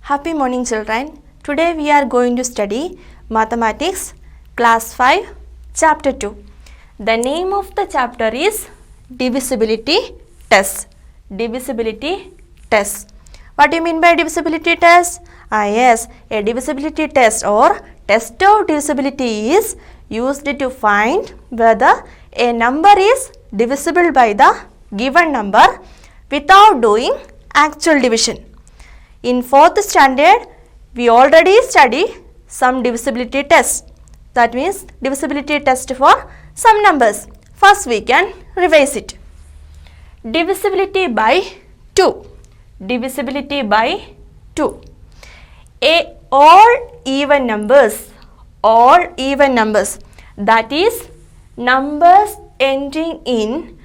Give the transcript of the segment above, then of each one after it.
Happy morning children. Today we are going to study Mathematics Class 5 Chapter 2. The name of the chapter is Divisibility Test. Divisibility Test. What do you mean by divisibility test? Yes, a divisibility test or test of divisibility is used to find whether a number is divisible by the given number without doing actual division. In 4th standard, we already studied some divisibility tests. That means divisibility test for some numbers. First we can revise it. Divisibility by 2. Divisibility by 2. All even numbers, that is numbers ending in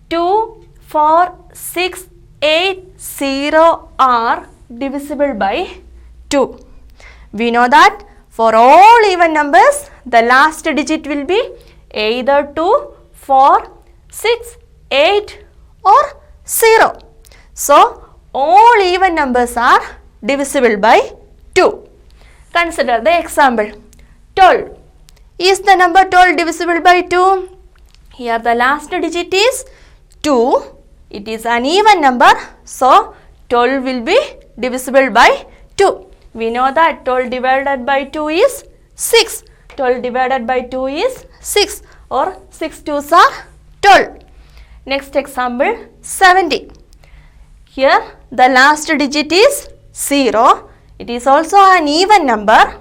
2, 4, 6, 8, 0 are divisible by 2. We know that for all even numbers, the last digit will be either 2, 4, 6, 8 or 0. So, all even numbers are divisible by 2. Consider the example. 12. Is the number 12 divisible by 2? Here the last digit is 2. It is an even number. So, 12 will be divisible by 2. We know that 12 divided by 2 is 6. 12 divided by 2 is 6 or 6 2s are 12. Next example, 70. Here the last digit is 0. It is also an even number.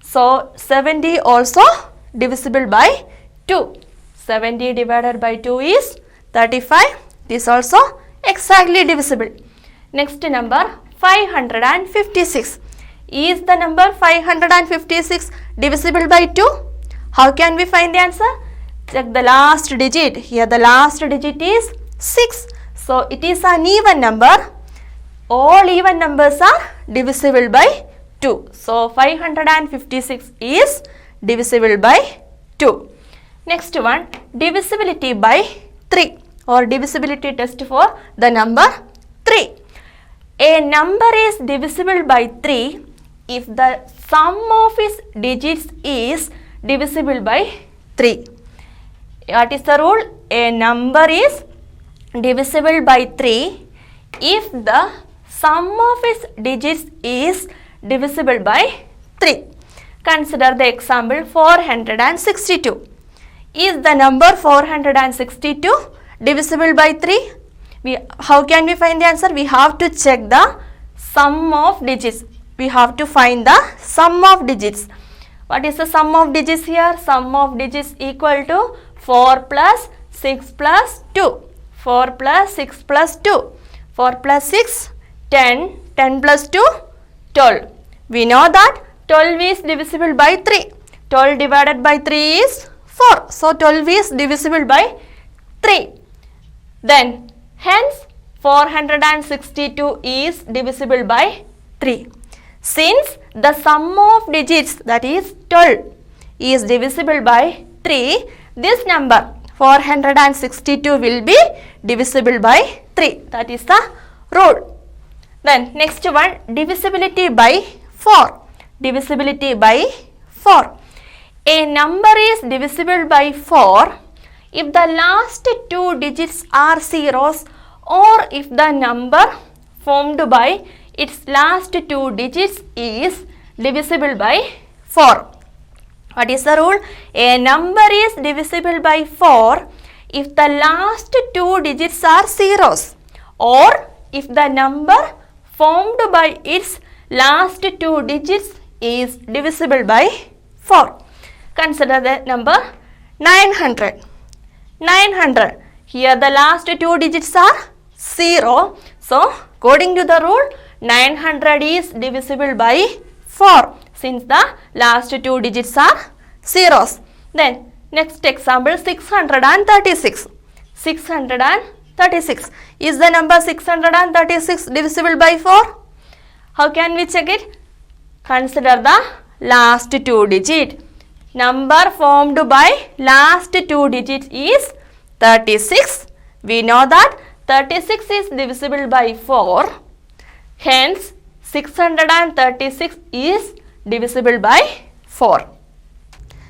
So 70 also divisible by 2. 70 divided by 2 is 35. It is also exactly divisible. Next number 556. Is the number 556 divisible by 2? How can we find the answer? Check the last digit. Here the last digit is 6. So it is an even number. All even numbers are divisible by 2. So 556 is divisible by 2. Next one, divisibility by 3 or divisibility test for the number 3. A number is divisible by 3 if the sum of its digits is divisible by 3. What is the rule? A number is divisible by 3 if the sum of its digits is divisible by 3. Consider the example 462. Is the number 462 divisible by 3? How can we find the answer? We have to check the sum of digits. We have to find the sum of digits. What is the sum of digits here? Sum of digits equal to 4 plus 6 plus 2. 4 plus 6 plus 2. 4 plus 6, 10. 10 plus 2, 12. We know that 12 is divisible by 3. 12 divided by 3 is 4. So 12 is divisible by 3. Then hence 462 is divisible by 3. Since the sum of digits, that is 12, is divisible by 3, this number 462 will be divisible by 3. That is the rule. Then next one, divisibility by 4. Divisibility by 4. A number is divisible by 4 if the last two digits are zeros or if the number formed by its last two digits is divisible by 4. What is the rule? A number is divisible by 4 if the last two digits are zeros or if the number formed by its last two digits is divisible by 4. Consider the number 900. 900. Here the last two digits are 0. So, according to the rule, 900 is divisible by 4 since the last two digits are zeros. Then, next example 636. 636. Is the number 636 divisible by 4? How can we check it? Consider the last two digit. Number formed by last two digits is 36. We know that 36 is divisible by 4. Hence, 636 is divisible by 4.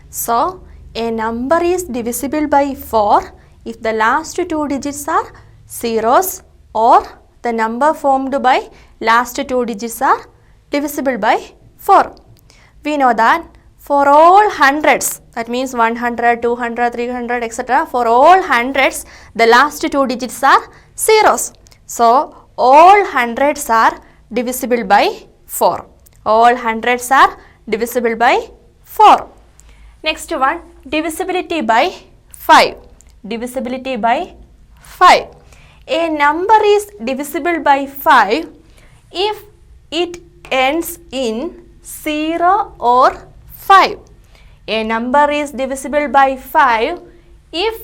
So, a number is divisible by 4 if the last two digits are zeros or the number formed by last two digits are divisible by 4. We know that for all hundreds, that means 100, 200, 300, etc. For all hundreds, the last two digits are zeros. So, all hundreds are divisible by 4. All hundreds are divisible by 4. Next one, divisibility by 5. Divisibility by 5. A number is divisible by 5 if it ends in 0 or 5. A number is divisible by 5 if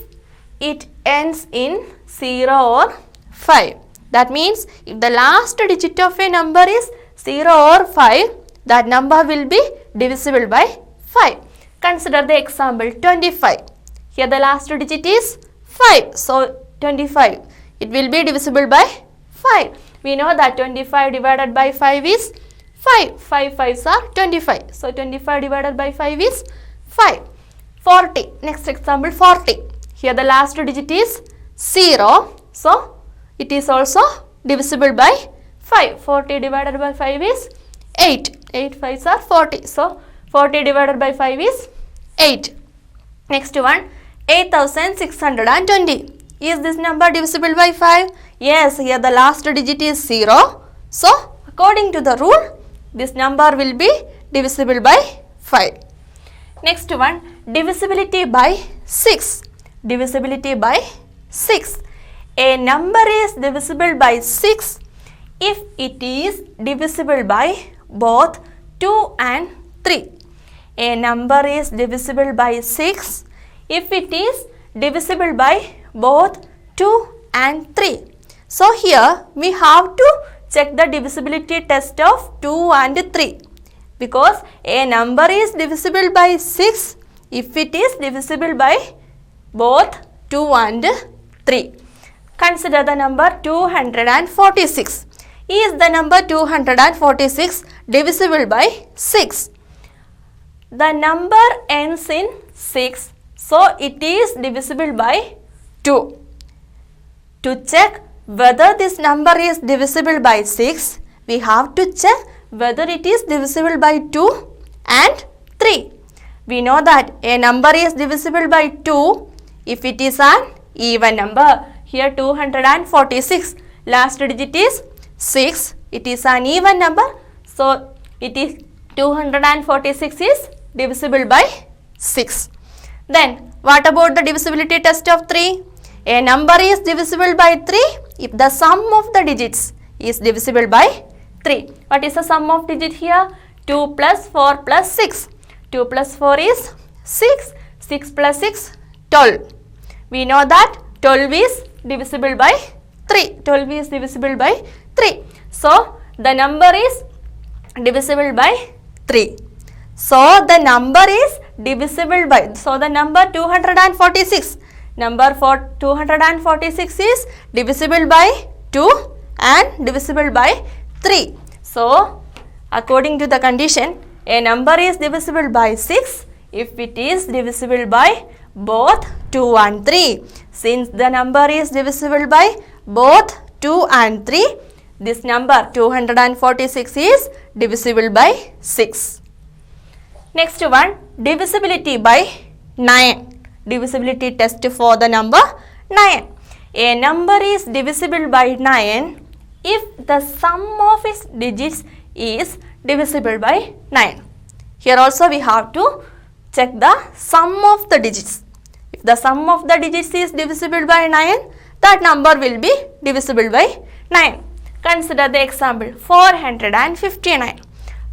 it ends in 0 or 5. That means if the last digit of a number is 0 or 5, that number will be divisible by 5. Consider the example 25. Here the last digit is 5. So 25. It will be divisible by 5. We know that 25 divided by 5 is 5. 5 5s are 25. So 25 divided by 5 is 5. 40. Next example 40. Here the last digit is 0. So it is also divisible by 5. 40 divided by 5 is 8. 8 5s are 40. So 40 divided by 5 is 8. Next one, 8620. Is this number divisible by 5? Yes, here the last digit is 0. So, according to the rule, this number will be divisible by 5. Next one, divisibility by 6. Divisibility by 6. A number is divisible by 6 if it is divisible by both 2 and 3. A number is divisible by 6 if it is divisible by both 2 and 3. So, here we have to check the divisibility test of 2 and 3 because a number is divisible by 6 if it is divisible by both 2 and 3. Consider the number 246. Is the number 246 divisible by 6? The number ends in 6, so it is divisible by 2. To check whether this number is divisible by 6, we have to check whether it is divisible by 2 and 3. We know that a number is divisible by 2 if it is an even number. Here 246, last digit is 6, it is an even number. So, it is 246 is divisible by 6. Then, what about the divisibility test of 3? A number is divisible by 3 if the sum of the digits is divisible by 3. What is the sum of digit here? 2 plus 4 plus 6. 2 plus 4 is 6. 6 plus 6, 12. We know that 12 is divisible by 3. 12 is divisible by 3. So, the number is divisible by 3. So, the number is divisible by, so the number 246, number 246 is divisible by 2 and divisible by 3. So, according to the condition, a number is divisible by 6 if it is divisible by both 2 and 3. Since the number is divisible by both 2 and 3, this number 246 is divisible by 6. Next one, divisibility by 9. Divisibility test for the number 9. A number is divisible by 9 if the sum of its digits is divisible by 9. Here also we have to check the sum of the digits. If the sum of the digits is divisible by 9, that number will be divisible by 9. Consider the example 459.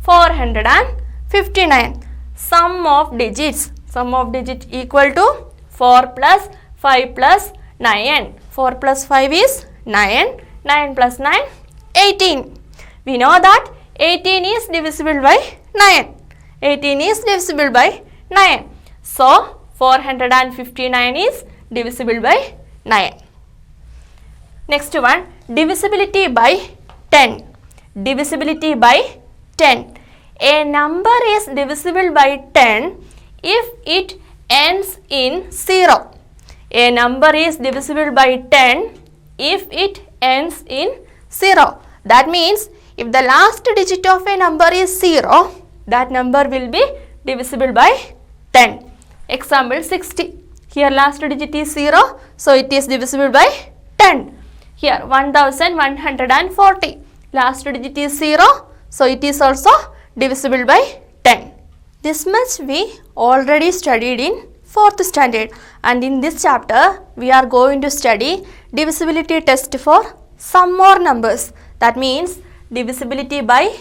459. Sum of digits. Sum of digits equal to 4 plus 5 plus 9. 4 plus 5 is 9. 9 plus 9, 18. We know that 18 is divisible by 9. 18 is divisible by 9. So, 459 is divisible by 9. Next one, divisibility by 10. divisibility by 10. A number is divisible by 10 if it ends in 0. A number is divisible by 10 if it ends in 0. That means if the last digit of a number is 0, that number will be divisible by 10. Example 60. Here last digit is 0, so it is divisible by 10. Here 1140. Last digit is 0, so it is also divisible by 10. This much we already studied in 4th standard, and in this chapter we are going to study divisibility test for some more numbers. That means divisibility by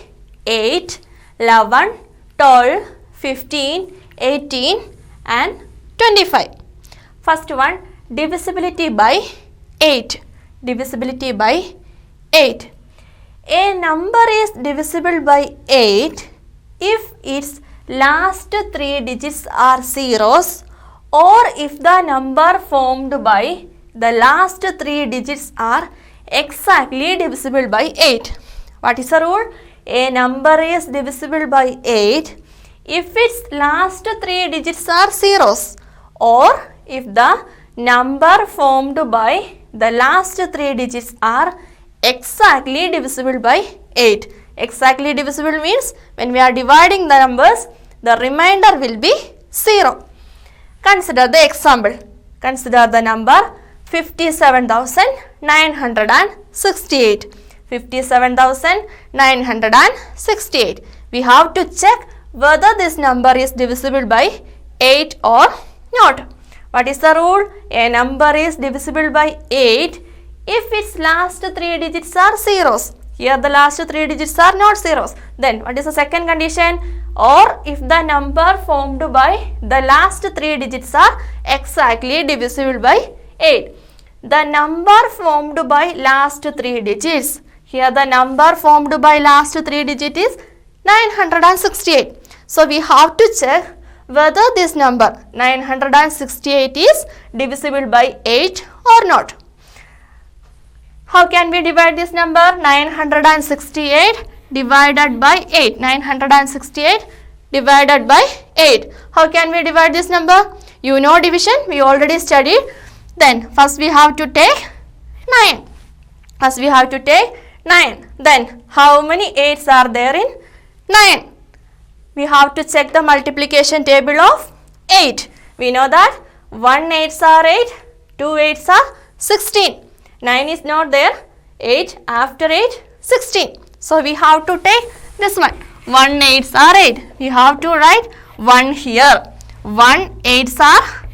8, 11, 12, 15, 18 and 25. First one, divisibility by 8. Divisibility by 8. A number is divisible by 8 if its last 3 digits are zeros, or if the number formed by the last 3 digits are exactly divisible by 8. What is the rule? A number is divisible by 8 if its last 3 digits are zeros, or if the number formed by the last 3 digits are exactly divisible by 8. Exactly divisible means when we are dividing the numbers, the remainder will be 0. Consider the example. Consider the number 57,968. 57,968. We have to check whether this number is divisible by 8 or not. What is the rule? A number is divisible by 8 if its last 3 digits are zeros. Here the last 3 digits are not zeros. Then what is the second condition? Or if the number formed by the last 3 digits are exactly divisible by 8. The number formed by last 3 digits. Here the number formed by last 3 digit is 968. So we have to check whether this number 968 is divisible by 8 or not. How can we divide this number? 968 divided by 8. 968 divided by 8. How can we divide this number? You know division, we already studied. Then first we have to take 9. First we have to take 9. Then how many 8s are there in 9? We have to check the multiplication table of 8. We know that 1 8s are 8, 2 8s are 16. 9 is not there. 8 after 8, 16. So we have to take this one. 1 8s are 8. We have to write 1 here. 1 8s are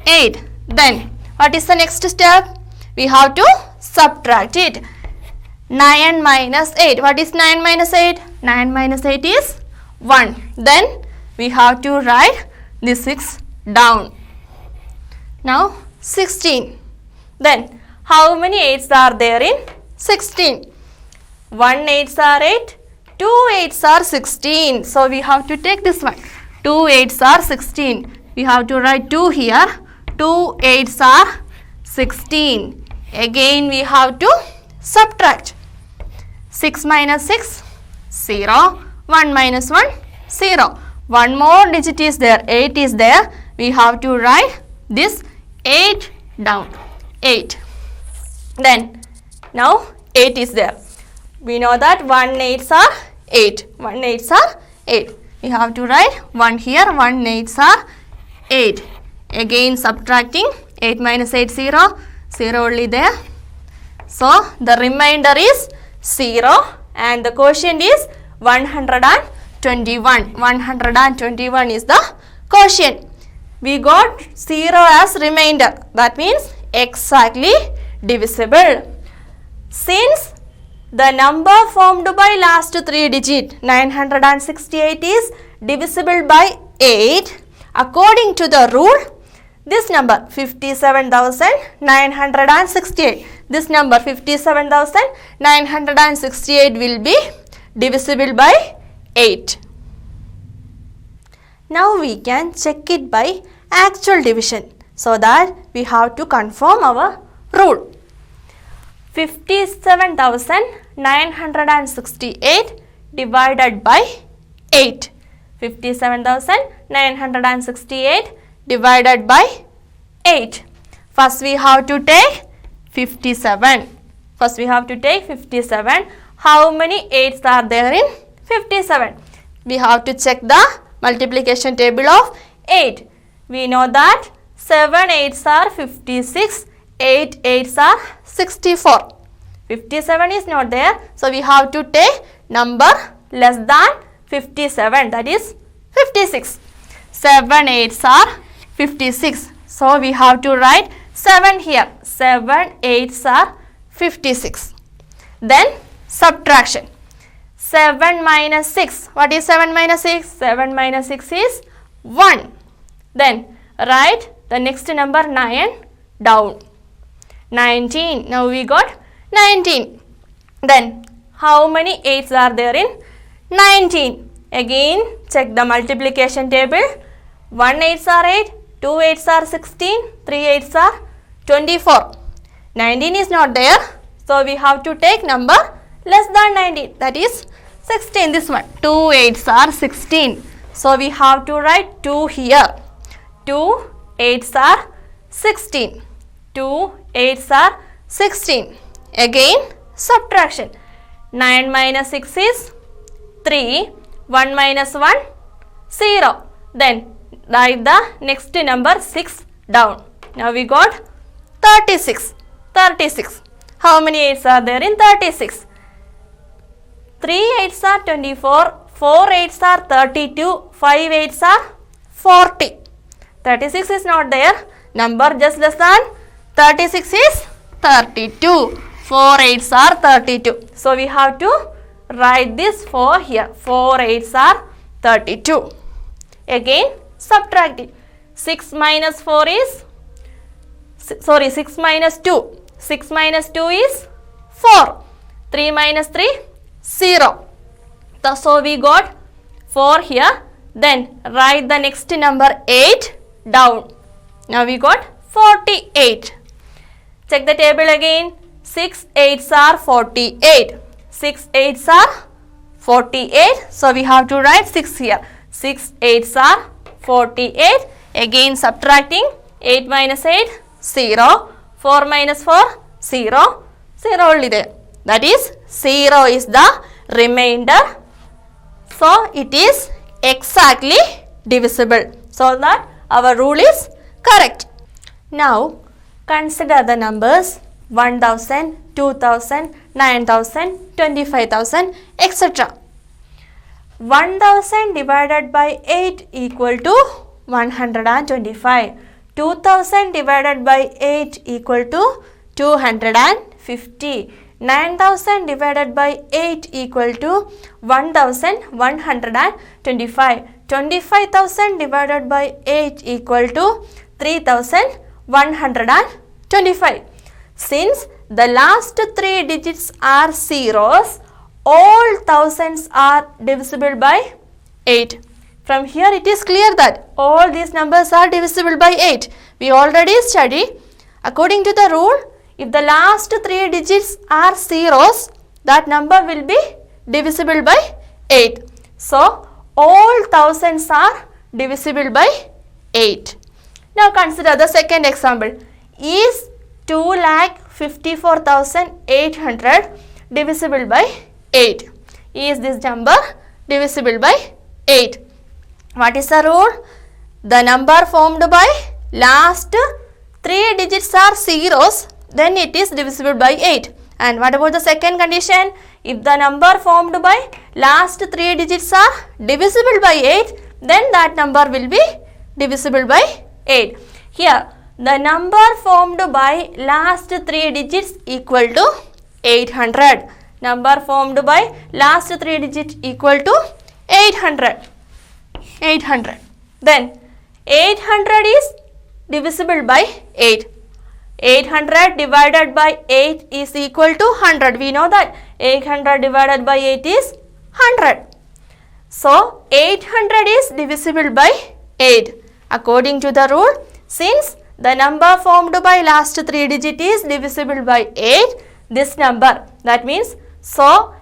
8. Then what is the next step? We have to subtract it. 9 minus 8. What is 9 minus 8? 9 minus 8 is 1. Then we have to write this 6 down. Now 16. Then how many 8s are there in 16? 1 8s are 8, 2 8s are 16. So we have to take this one. 2 8s are 16. We have to write 2 here. 2 8s are 16. Again we have to subtract. 6 minus 6, 0. 1 minus 1, 0. One more digit is there. 8 is there. We have to write this 8 down. 8. Then now 8 is there. We know that 1 8s are 8. 1 8s are 8. We have to write 1 here. 1 8s are 8. Again subtracting. 8 minus 8, 0. 0 only there. So the remainder is 0 and the quotient is 121. 121 is the quotient. We got 0 as remainder. That means exactly divisible. Since the number formed by last 3 digit 968 is divisible by 8, according to the rule, this number 57,968. This number 57,968 will be divisible by 8. Now we can check it by actual division, so that we have to confirm our rule. 57,968 divided by 8. 57,968 divided by 8. First we have to take 57. First we have to take 57. How many 8s are there in 57? We have to check the multiplication table of 8. We know that 7 8s are 56, 8 8s are 64. 57 is not there, so we have to take number less than 57, that is 56. 7 8s are 56, so we have to write 7 here. 7 8s are 56. Then subtraction. 7 minus 6. What is 7 minus 6? 7 minus 6 is 1. Then write the next number 9 down. 19. Now we got 19. Then how many 8s are there in 19? Again check the multiplication table. 1 8s are 8, 2 8s are 16, 3 8s are 24. 19 is not there, so we have to take number less than 19, that is 16. This one, 2 8s are 16, so we have to write 2 here. 2 8s are 16. 2 8s are 16. Again subtraction. 9 minus 6 is 3. 1 minus 1, 0. Then write the next number 6 down. Now we got 36. 36. How many 8s are there in 36? 3 8s are 24. 4 8s are 32. 5 8s are 40. 36 is not there. Number just less than 36 is 32. 4 8s are 32. So we have to write this 4 here. 4 8s are 32. Again subtracting. 6 minus 4 is 6 minus 2. 6 minus 2 is 4. 3 minus 3, 0. So we got 4 here. Then write the next number 8 down. Now we got 48. Check the table again. 6 8s are 48. 6 8s are 48. So we have to write 6 here. 6 8s are 48. Again subtracting. 8 minus 8, 0. 4 minus 4, 0. 0 only there. That is 0 is the remainder. So it is exactly divisible. So that our rule is correct. Now consider the numbers 1000, 2000, 9000, 25,000, etc. 1000 divided by 8 equal to 125. 2000 divided by 8 equal to 250. 9000 divided by 8 equal to 1125. 25,000 divided by 8 equal to 3125. Since the last 3 digits are zeros, all thousands are divisible by 8. From here it is clear that all these numbers are divisible by 8. We already studied. According to the rule, if the last 3 digits are zeros, that number will be divisible by 8. So, all thousands are divisible by 8. Now consider the second example. Is 2,54,800 divisible by 8? Is this number divisible by 8? What is the rule? The number formed by last 3 digits are zeros, then it is divisible by 8. And what about the second condition? If the number formed by last 3 digits are divisible by 8, then that number will be divisible by 8. Here, the number formed by last 3 digits equal to 800. Number formed by last 3 digits equal to 800. 800. Then 800 is divisible by 8. 800 divided by 8 is equal to 100. We know that 800 divided by 8 is 100. So 800 is divisible by 8. According to the rule, since the number formed by last 3 digit is divisible by 8, this number. That means, so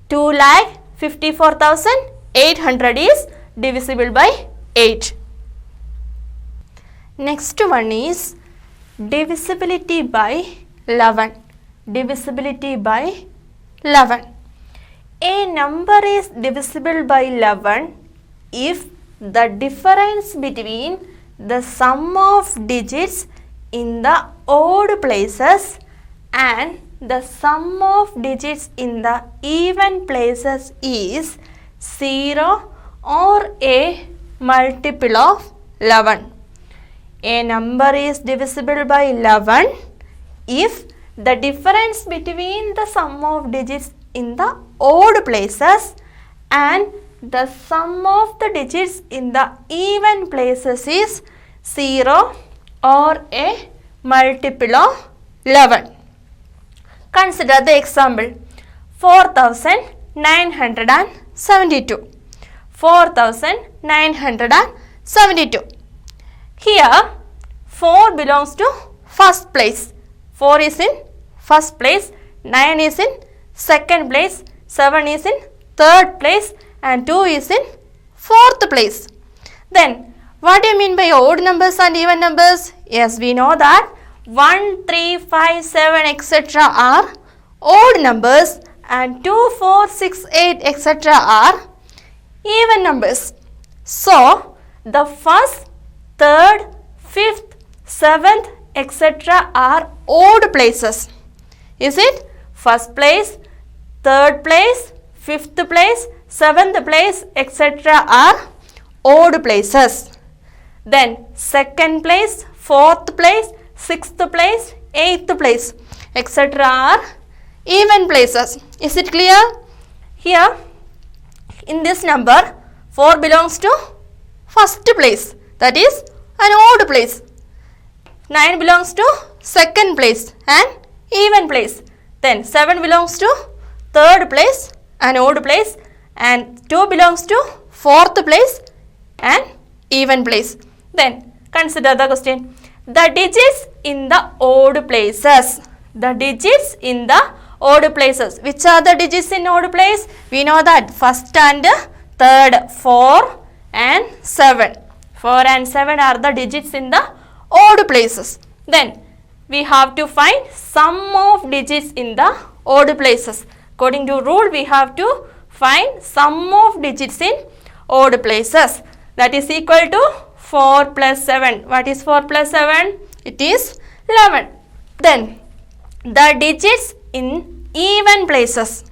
2,54,800 is divisible by 8. Next one is divisibility by 11. Divisibility by 11. A number is divisible by 11 if the difference between the sum of digits in the odd places and the sum of digits in the even places is 0 or a multiple of 11. A number is divisible by 11 if the difference between the sum of digits in the odd places and the sum of the digits in the even places is 0 or a multiple of 11. Consider the example 4,972. 4,972. Here 4 belongs to first place. 4 is in first place, 9 is in second place, 7 is in third place and 2 is in fourth place. Then what do you mean by odd numbers and even numbers? Yes, we know that 1, 3, 5, 7 etc. are odd numbers and 2, 4, 6, 8 etc. are even numbers. So the first, third, fifth, seventh etc. are odd places. Is it? First place, third place, fifth place, seventh place etc. are odd places. Then second place, fourth place, sixth place, eighth place etc. are even places. Is it clear? Here in this number 4 belongs to first place, that is an odd place. 9 belongs to second place and even place. Then 7 belongs to third place, an odd place, and 2 belongs to fourth place and even place. Then consider the question. The digits in the odd places. The digits in the odd places. Which are the digits in odd place? We know that first and third 4 and 7. 4 and 7 are the digits in the odd places. Then we have to find sum of digits in the odd places. According to rule, we have to find sum of digits in odd places. That is equal to 4 plus 7. What is 4 plus 7? It is 11. Then the digits in even places.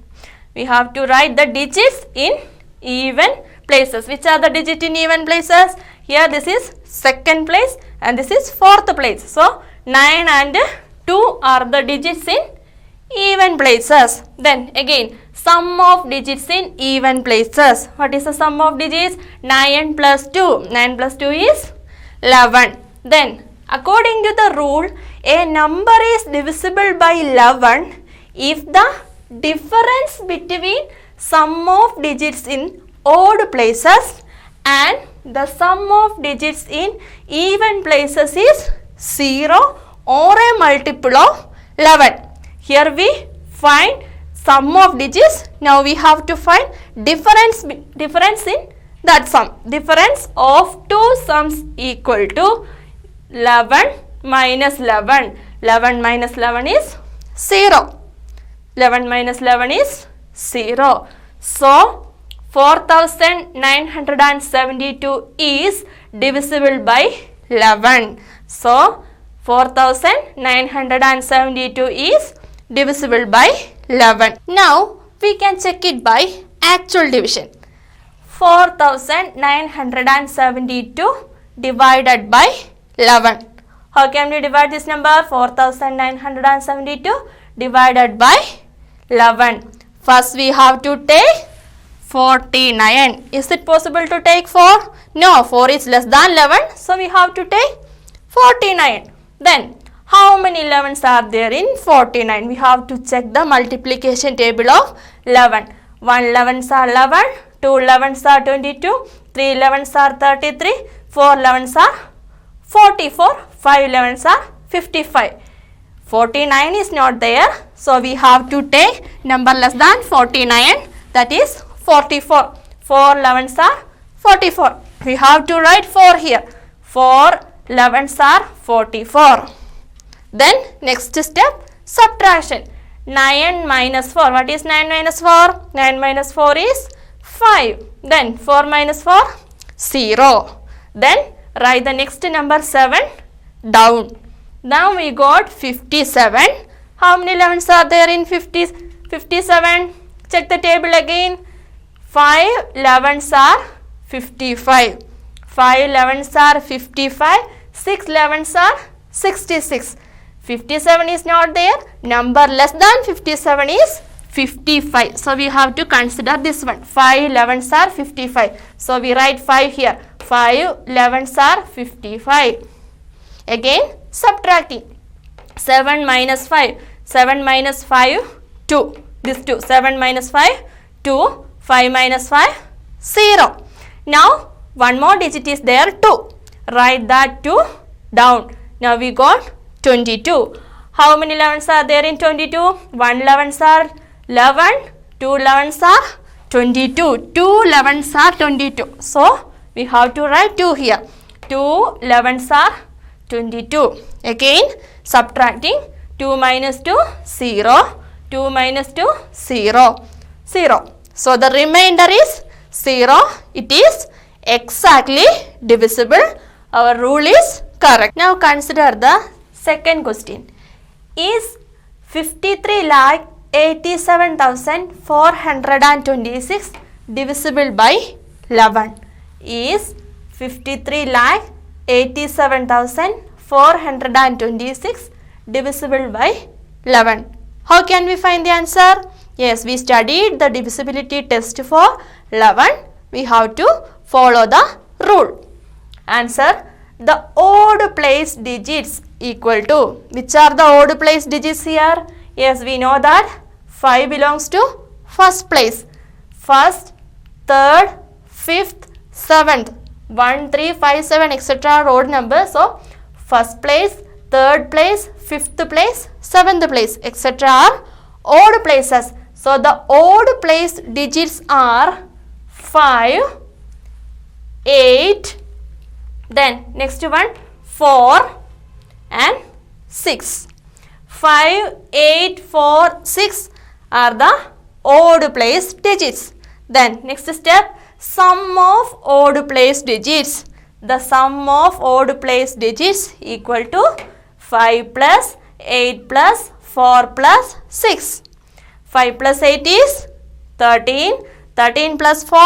We have to write the digits in even places. Which are the digits in even places? Here this is second place and this is fourth place. So 9 and 2 are the digits in even places. Then again sum of digits in even places. What is the sum of digits? 9 plus 2. 9 plus 2 is 11. Then according to the rule, a number is divisible by 11 if the difference between sum of digits in odd places and the sum of digits in even places is 0 or a multiple of 11. Here we find sum of digits. Now we have to find difference in that sum. Difference of two sums equal to 11 minus 11. 11 minus 11 is 0. 11 minus 11 is 0. So 4,972 is divisible by 11. So 4,972 is divisible by 11. Now we can check it by actual division. 4,972 divided by 11. How can we divide this number? 4,972 divided by 11. First we have to take 49. Is it possible to take 4? No, 4 is less than 11. So we have to take 49. Then how many 11s are there in 49? We have to check the multiplication table of 11. 1 11s are 11, 2 11s are 22, 3 11s are 33, 4 11s are 44, 5 11s are 55. 49 is not there. So we have to take number less than 49, that is 44. 4 11s are 44. We have to write 4 here. 4 11s are 44. Then next step, subtraction. 9 minus 4. What is 9 minus 4? 9 minus 4 is 5. Then 4 minus 4, 0. Then write the next number 7 down. Now we got 57. How many 11s are there in 57? Check the table again. 5 11s are 55. 5 11s are 55. 6 11s are 66. 57 is not there. Number less than 57 is 55. So we have to consider this one. 5 11s are 55. So we write 5 here. 5 11s are 55. Again subtracting. 7 minus 5. 7 minus 5, 2. This 2. 7 minus 5, 2. 5 minus 5, 0. Now one more digit is there, 2. Write that 2 down. Now we got 22. How many 11s are there in 22? 1 11s are 11, 2 11s are 22. 2 11s are 22. So we have to write 2 here. 2 11s are 22. Again subtracting. 2 minus 2, 0. 2 minus 2, 0. 0. So the remainder is 0. It is exactly divisible. Our rule is correct. Now consider the second question. Is 53,87,426 divisible by 11? Is 53,87,426 divisible by 11? How can we find the answer? Yes, we studied the divisibility test for 11. We have to follow the rule. Answer: the odd place digits equal to. Which are the odd place digits here? Yes, we know that 5 belongs to first place. First, third, fifth, seventh. 1, 3, 5, 7, etc. are odd numbers. So, first place, third place, fifth place, seventh place, etc. are odd places. So, the odd place digits are 5, 8, then next one 4 and 6. 5, 8, 4, 6 are the odd place digits. Then next step, sum of odd place digits. The sum of odd place digits equal to 5 plus 8 plus 4 plus 6. 5 plus 8 is 13. 13 plus 4,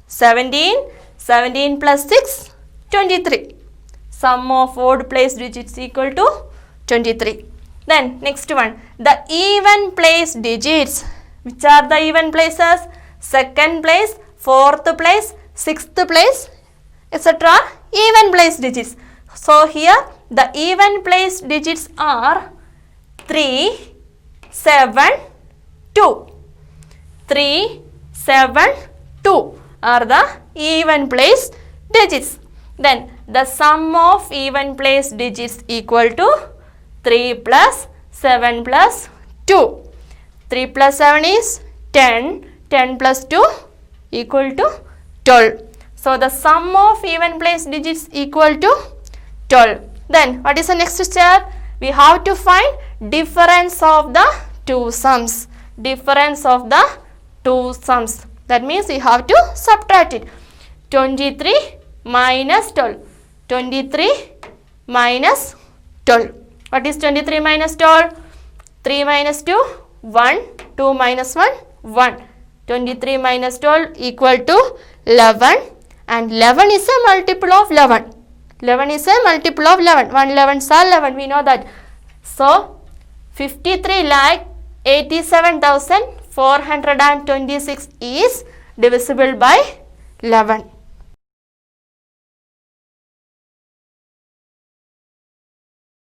17. 17 plus 6, 23. Sum of odd place digits equal to 23. Then next one, the even place digits. Which are the even places? Second place, fourth place, sixth place, etc. Even place digits. So here the even place digits are 3, 7, 2. 3, 7, 2 are the even place digits. Then the sum of even place digits equal to 3 plus 7 plus 2. 3 plus 7 is 10. 10 plus 2 equal to 12. So the sum of even place digits equal to 12. Then what is the next step? We have to find difference of the two sums. Difference of the two sums. That means we have to subtract it. 23 minus 12. 23 minus 12. What is 23 minus 12? 3 minus 2, 1. 2 minus 1, 1. 23 minus 12 equal to 11. And 11 is a multiple of 11. 11 is a multiple of 11. 1 11s are 11. We know that. So, 53,87,426 is divisible by 11.